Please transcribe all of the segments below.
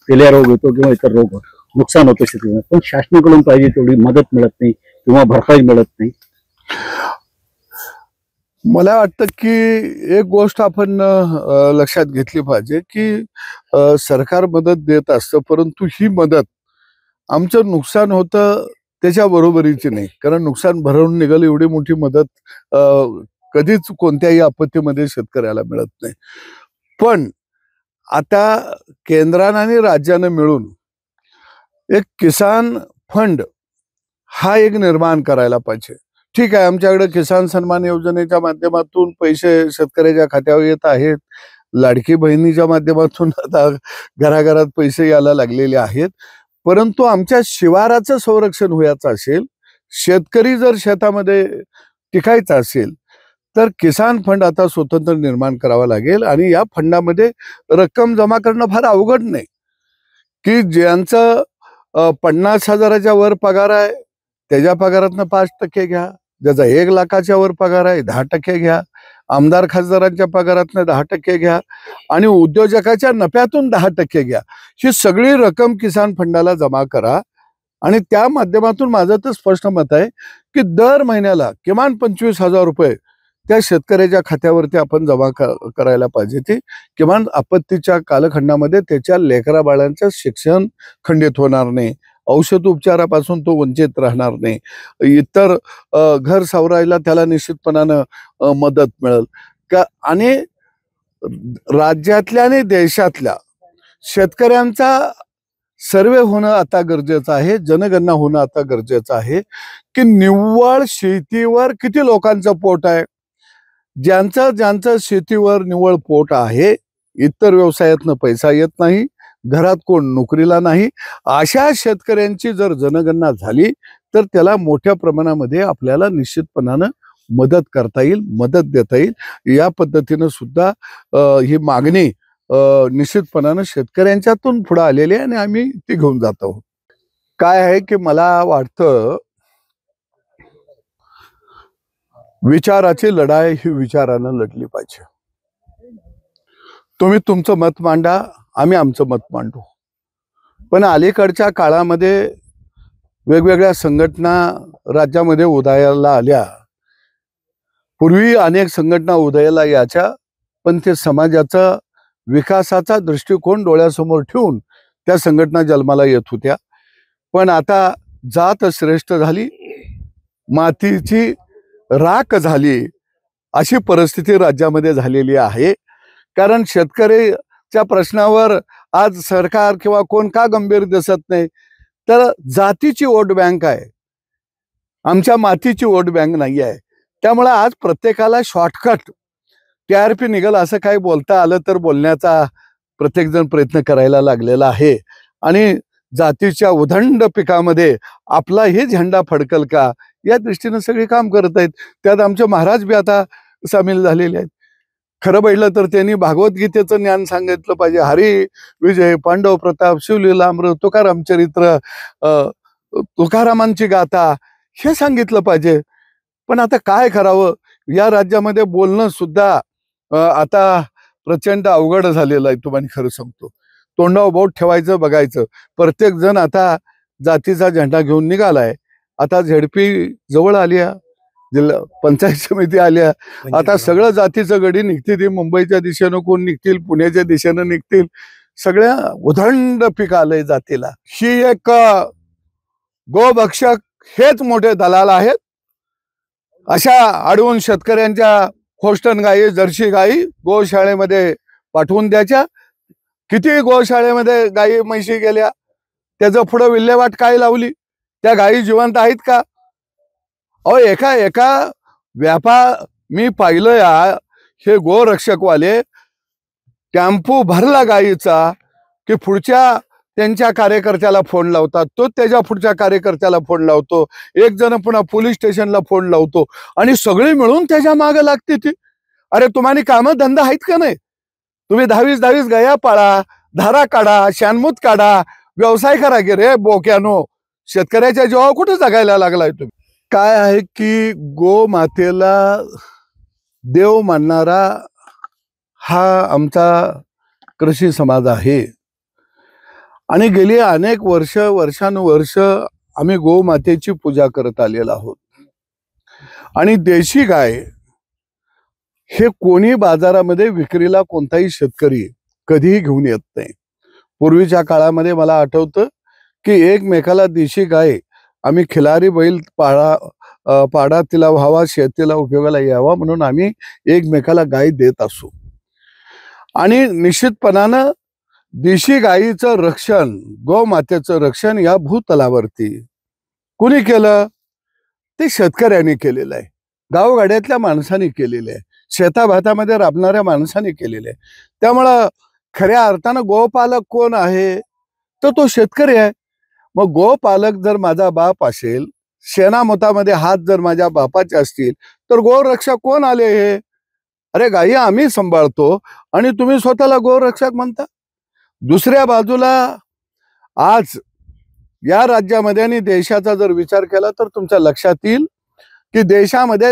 तेलिया रोग येतो किंवा इतर रोग नुकसान होतं शेतीमध्ये, पण शासनाकडून पाहिजे तेवढी मदत मिळत नाही किंवा भरपाई मिळत नाही. मला वाटतं की एक गोष्ट आपण लक्षात घेतली पाहिजे की सरकार मदत देत असतं, परंतु ही मदत आमचं नुकसान होतं त्याच्या बरोबरीची नाही. कारण नुकसान भरवून निघाल एवढी मोठी मदत कधीच कोणत्याही आपत्तीमध्ये शेतकऱ्याला मिळत नाही. पण आता केंद्रानं आणि राज्यानं मिळून एक किसान फंड हा एक निर्माण करायला पाहिजे. ठीक आहे, आमच्याकडे किसान सन्मान योजनेच्या माध्यमातून पैसे शेतकऱ्याच्या खात्यावर येत आहेत. लाडकी बहिणीच्या माध्यमातून आता घराघरात पैसे यायला लागलेले आहेत. परंतु आमच्या शिवाराचं संरक्षण व्हायचं असेल, शेतकरी जर शेतामध्ये टिकायचा असेल, तर किसान फंड आता स्वतंत्र निर्माण करावा लागेल. आणि या फंडामध्ये रक्कम जमा करणं फार अवघड नाही. की ज्यांचं 50,000च्या वर पगार आहे त्याच्या पगारातनं 5% घ्या, ज्याचा 1 लाखाच्या वर पगार आहे 10% घ्या, आमदार खासदारांच्या पगारातनं 10% घ्या आणि उद्योजकाच्या नफ्यातून 10% घ्या. ही सगळी रक्कम किसान फंडाला जमा करा. आणि त्या माध्यमातून माझं तर स्पष्ट मत आहे की दर महिन्याला किमान 25,000 रुपये त्या शेतकऱ्याच्या खात्यावरती आपण जमा करायला पाहिजे. ती किमान आपत्तीच्या कालखंडामध्ये त्याच्या लेकरा बाळांचं शिक्षण खंडित होणार नाही, औषध उपचारापासून तो वंचित राहणार नाही, इतर घर सावरायला त्याला निश्चितपणानं मदत मिळेल का. आणि राज्यातल्या आणि देशातल्या शेतकऱ्यांचा सर्वे होणं आता गरजेचं आहे, जनगणना होणं आता गरजेचं आहे की निव्वळ शेतीवर किती लोकांचं पोट आहे. ज्यांचं शेतीवर निव्वळ पोट आहे, इतर व्यवसायातनं पैसा येत नाही, घरात कोण नोकरीला नाही, अशा शेतकऱ्यांची जर जनगणना झाली तर त्याला मोठ्या प्रमाणामध्ये आपल्याला निश्चितपणानं मदत करता येईल, मदत देता येईल. या पद्धतीनं सुद्धा ही मागणी निश्चितपणानं शेतकऱ्यांच्यातून पुढे आलेली आहे आणि आम्ही ती घेऊन जात आहोत. काय आहे की मला वाटतं विचाराची लढाई ही विचारानं लढली पाहिजे. तुम्ही तुमचं मत मांडा, आम्ही आमचं मत मांडू. पण अलीकडच्या काळामध्ये वेगवेगळ्या संघटना राज्यामध्ये उदयाला आल्या. पूर्वी अनेक संघटना उदयाला याच्या, पण ते समाजाचा विकासाचा दृष्टिकोन डोळ्यासमोर ठेवून त्या संघटना जन्माला येत होत्या. पण आता जात श्रेष्ठ झाली, मातीची राख झाली, अशी परिस्थिती राज्यामध्ये झालेली आहे. कारण शेतकरीच्या प्रश्नावर आज सरकार किंवा कोण का गंभीर दिसत नाही, तर जातीची वोट बँक आहे, आमच्या मातीची वोट बँक नाही आहे. त्यामुळे आज प्रत्येकाला शॉर्टकट TRP निघाल असं काही बोलता आलं तर बोलण्याचा प्रत्येकजण प्रयत्न करायला लागलेला आहे. आणि जातीच्या उदंड पिकामध्ये आपलाही झेंडा फडकल का या दृष्टीनं सगळे काम करत आहेत. त्यात आमचे महाराज बी आता सामील झालेले आहेत. खरं पाहिलं तर त्यांनी भागवद्गीतेचं ज्ञान सांगितलं पाहिजे. हरी विजय, पांडव प्रताप, शिवलीलामृत, तुकाराम चरित्र, तुकारामांची गाथा हे सांगितलं पाहिजे. पण आता काय करावं, या राज्यामध्ये बोलणं सुद्धा आता प्रचंड अवघड झालेलं आहे. तुम्हाला खरं सांगतो, तोंडावर बोट ठेवायचं, बघायचं. प्रत्येक जण आता जातीचा झेंडा घेऊन निघालाय. आता ZP जवळ आली, जिल्हा पंचायत समिती आल्या, आता सगळं जातीचं गडी निघतील. ती मुंबईच्या दिशेनं कोण निघतील, पुण्याच्या दिशेनं निघतील, सगळ्या उदंड पीक आलंय जातीला. ही एक गोभक्षक हेच मोठे दलाल आहेत. अशा अडवून शेतकऱ्यांच्या होस्टन गायी, जर्सी गायी गोशाळेमध्ये पाठवून द्यायच्या. किती गोशाळेमध्ये गायी म्हशी गेल्या, त्याचं पुढं विल्हेवाट काय लावली? त्या गायी जिवंत आहेत का? अहो, एका व्यापार मी पाहिलं या, हे गोरक्षकवाले टेम्पो भरला गायीचा की पुढच्या त्यांच्या कार्यकर्त्याला फोन लावतात, तो त्याच्या पुढच्या कार्यकर्त्याला फोन लावतो, एक जण पुन्हा पोलीस स्टेशनला फोन लावतो आणि सगळे मिळून त्याच्या मागे लागते. ती अरे तुम्हाला कामं धंदा आहेत का नाही? तुम्ही 10-20 गाया पाळा, धारा काढा, शानमूत काढा, व्यवसाय करा की रे बोक्यानो. शेतकऱ्याच्या जीवावर कुठे जगायला लागलाय तुम्ही? काय आहे की गो मातेला देव मानणारा हा आमचा कृषी समाज आहे. आणि गेली अनेक वर्षानुवर्ष आम्ही गोमातेची पूजा करत आलेलो आहोत. आणि देशी गाय हे कोणी बाजारामध्ये विक्रीला कोणताही शेतकरी कधीही घेऊन येत नाही. पूर्वीच्या काळामध्ये मला आठवतं की एकमेकाला देशी गाय आम्ही खिलारी बैल पाडा तिला व्हावा, शेतीला उपयोगाला यावा म्हणून आम्ही एकमेकाला गाय देत असू. आणि निश्चितपणानं देशी गायीचं रक्षण, गोमातेचं रक्षण या भूतलावरती कुणी केलं? ते शेतकऱ्यांनी केलेलं आहे, गावगाड्यातल्या माणसांनी केलेलं आहे, शेताभातामध्ये राबणाऱ्या माणसांनी केलेलं आहे. त्यामुळं खऱ्या अर्थानं गोपालक कोण आहे? तर तो शेतकरी आहे. मग गोपालक जर माझा बाप असेल, शेणामतामध्ये हात जर माझ्या बापाचे असतील, तर गोरक्षक कोण आले हे? अरे गायी आम्ही सांभाळतो आणि तुम्ही स्वतःला गोरक्षक म्हणता. दुसऱ्या बाजूला आज या राज्यामध्ये आणि देशाचा जर विचार केला तर तुमच्या लक्षात येईल की देशामध्ये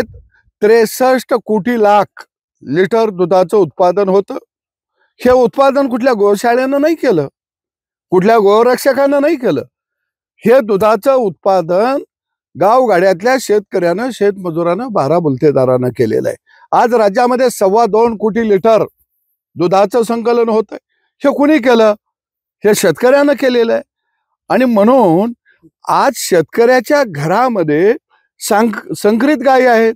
63 कोटी लाख लिटर दुधाचं उत्पादन होतं. हे उत्पादन कुठल्या गोशाळेनं नाही केलं, कुठल्या गोरक्षकानं नाही केलं. हे दुधाचं उत्पादन गावगाड्यातल्या शेतकऱ्यानं, शेतमजुरानं, बाराबुलतेदारानं केलेलं आहे. आज राज्यामध्ये 2.25 कोटी लिटर दुधाचं संकलन होतंय. हे कुणी केलं? हे शेतकऱ्यानं केलेलं आहे. आणि म्हणून आज शेतकऱ्याच्या घरामध्ये संकरित गायी आहेत,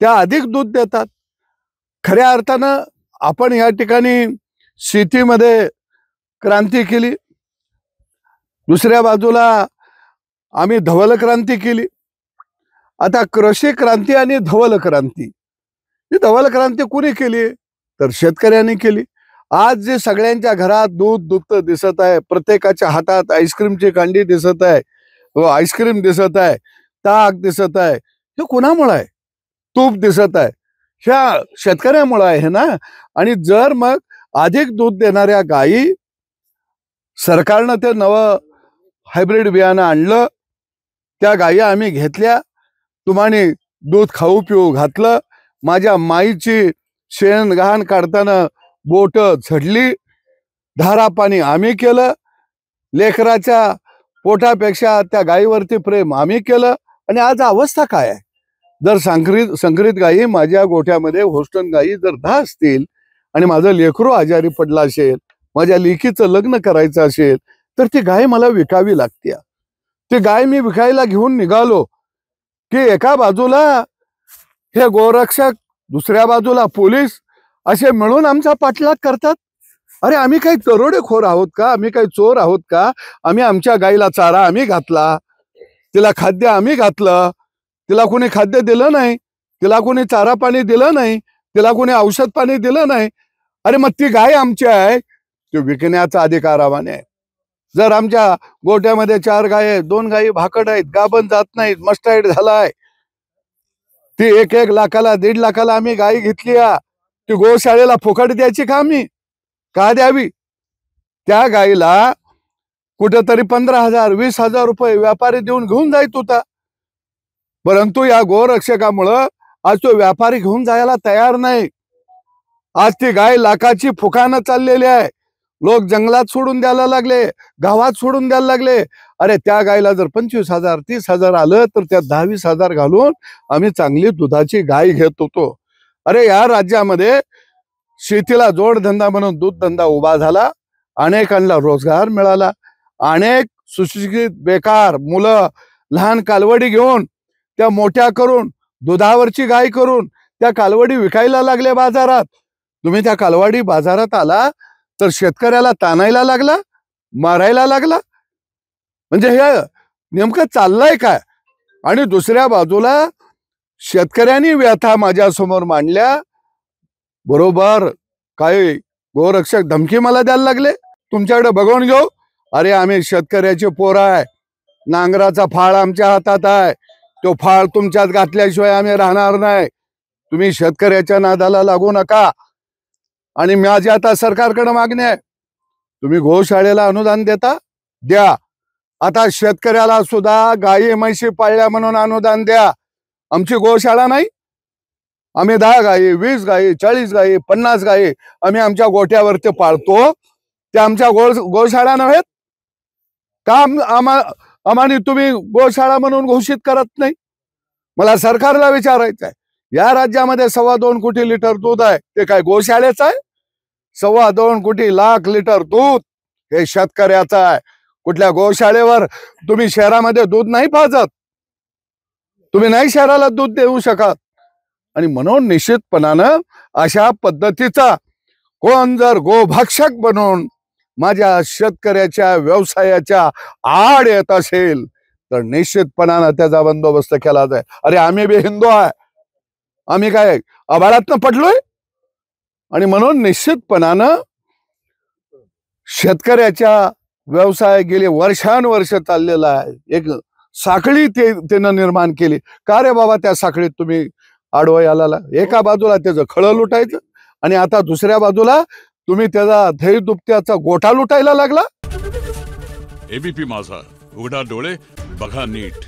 त्या अधिक दूध देतात. खऱ्या अर्थानं आपण या ठिकाणी शेतीमध्ये क्रांती केली, दुसऱ्या बाजूला आम्ही धवल क्रांती केली. आता कृषी क्रांती आणि धवल क्रांती, ही धवल क्रांती कुणी केली? तर शेतकऱ्यांनी केली. आज जे सगळ्यांच्या घरात दूध दुभतं दिसत आहे, प्रत्येकाच्या हातात आईस्क्रीमची कांडी दिसत आहे, आईस्क्रीम दिसत आहे, ताक दिसत आहे, हे कुणामुळे आहे? तूप दिसत आहे, ह्या शेतकऱ्यामुळे आहे ना. आणि जर मग अधिक दूध देणाऱ्या गायी, सरकारनं ते नवं हायब्रिड बियाणं आणलं, त्या गायी आम्ही घेतल्या, तुम्हाने दूध खाऊ पिऊ घातलं, माझ्या माईची शेण घाण काढताना बोट झडली, धारा पाणी आम्ही केलं, लेकराच्या पोटापेक्षा त्या गायीवरती प्रेम आम्ही केलं. आणि आज अवस्था काय आहे? जर संकरित गायी माझ्या गोठ्यामध्ये, होस्टन गायी जर 10 असतील आणि माझं लेकरू आजारी पडला असेल, माझ्या लेकीचं लग्न करायचं असेल, तर ती गाय मला विकावी लागते. ती गाय मी विकायला घेऊन निघालो की एका बाजूला हे गोरक्षक, दुसऱ्या बाजूला पोलीस असे मिळून आमचा पाठलाग करतात. अरे आम्ही काही दरोडेखोर आहोत का? आम्ही काही चोर आहोत का? आम्ही आमच्या गायीला चारा आम्ही घातला, तिला खाद्य आम्ही घातलं, तिला कोणी खाद्य दिलं नाही, तिला कोणी चारा पाणी दिलं नाही, तिला कोणी औषध पाणी दिलं नाही. अरे मग ती गाय आमची आहे, ती विकण्याचा अधिकार आम्हाला आहे. जर आमच्या गोट्यामध्ये 4 गाय आहेत, 2 गायी भाकड आहेत, गाभण जात नाहीत, मस्टाईड झालाय, ती 1 लाखाला 1.5 लाखाला आम्ही गाय घेतली, ती गोशाळेला फुकट द्यायची का? आम्ही का द्यावी? त्या गायीला कुठेतरी 15,000 20,000 रुपये व्यापारी देऊन घेऊन जायत होता. परंतु या गोरक्षकामुळं आज तो व्यापारी घेऊन जायला तयार नाही. आज ती गाय लाखाची फुकानं चाललेली आहे. लोक जंगलात सोडून द्यायला लागले, गावात सोडून द्यायला लागले. अरे त्या गायला जर 25,000 30,000 आलं तर त्या 10-20,000 घालून आम्ही चांगली दुधाची गाय घेत होतो. अरे या राज्यामध्ये शेतीला जोडधंदा म्हणून दूध धंदा उभा झाला, अनेकांना रोजगार मिळाला, अनेक सुशिक्षित बेकार मुलं लहान कालवडी घेऊन त्या मोठ्या करून दुधावरची गाय करून त्या कालवडी विकायला लागले बाजारात. तुम्ही त्या कालवडी बाजारात आला तर शेतकऱ्याला ताणायला लागला, मारायला लागला. म्हणजे हे नेमकं चाललंय काय? आणि दुसऱ्या बाजूला शेतकऱ्यांनी व्यथा माझ्या समोर मांडल्या, बरोबर काही गोरक्षक धमकी मला द्यायला लागले, तुमच्याकडे बघून घेऊ. अरे आम्ही शेतकऱ्याचे पोर आहे, नांगराचा फाळ आमच्या हातात आहे, तो फाळ तुमच्यात घातल्याशिवाय आम्ही राहणार नाही, तुम्ही शेतकऱ्याच्या नादाला लागू नका. आणि माझी आता सरकारकडे मागणी आहे, तुम्ही गोशाळेला अनुदान देता द्या, आता शेतकऱ्याला सुद्धा गायी म्हैशी पाळल्या म्हणून अनुदान द्या. आमची गोशाळा नाही, आम्ही 10 गायी 20 गायी 40 गायी 50 गायी आम्ही आमच्या गोठ्यावरती पाळतो. ते आमच्या गोशाळा नव्हेत का? आम्हाला तुम्ही गोशाळा म्हणून घोषित करत नाही? मला सरकारला विचारायचं आहे, या राज्यामध्ये 2.25 कोटी लिटर दूध आहे, ते काय गोशाळेचं आहे? 2.25 कोटी लाख लिटर दूध हे शेतकऱ्याचं आहे. कुठल्या गोशाळेवर तुम्ही शहरामध्ये दूध नाही पाजत, तुम्ही नाही शहराला दूध देऊ शकत. आणि म्हणून निश्चितपणानं अशा पद्धतीचा कोण जर गोभक्षक बनून माझ्या शेतकऱ्याच्या व्यवसायाच्या आड येत असेल तर निश्चितपणानं त्याचा बंदोबस्त केला जाईल. अरे आम्ही बी हिंदू आहे, आम्ही काय आभाळातनं पडलोय? आणि म्हणून निश्चितपणानं शेतकऱ्याच्या व्यवसाय गेले वर्षानुवर्ष चाललेला आहे. एक साखळी त्यानं निर्माण केली. का रे बाबा त्या साखळीत तुम्ही आडवं याला? एका बाजूला त्याचं खळं लुटायचं आणि आता दुसऱ्या बाजूला तुम्ही त्याचा धैर्य दुपत्याचा गोठा लुटायला लागला. एबीपी माझा, उघडा डोळे बघा नीट.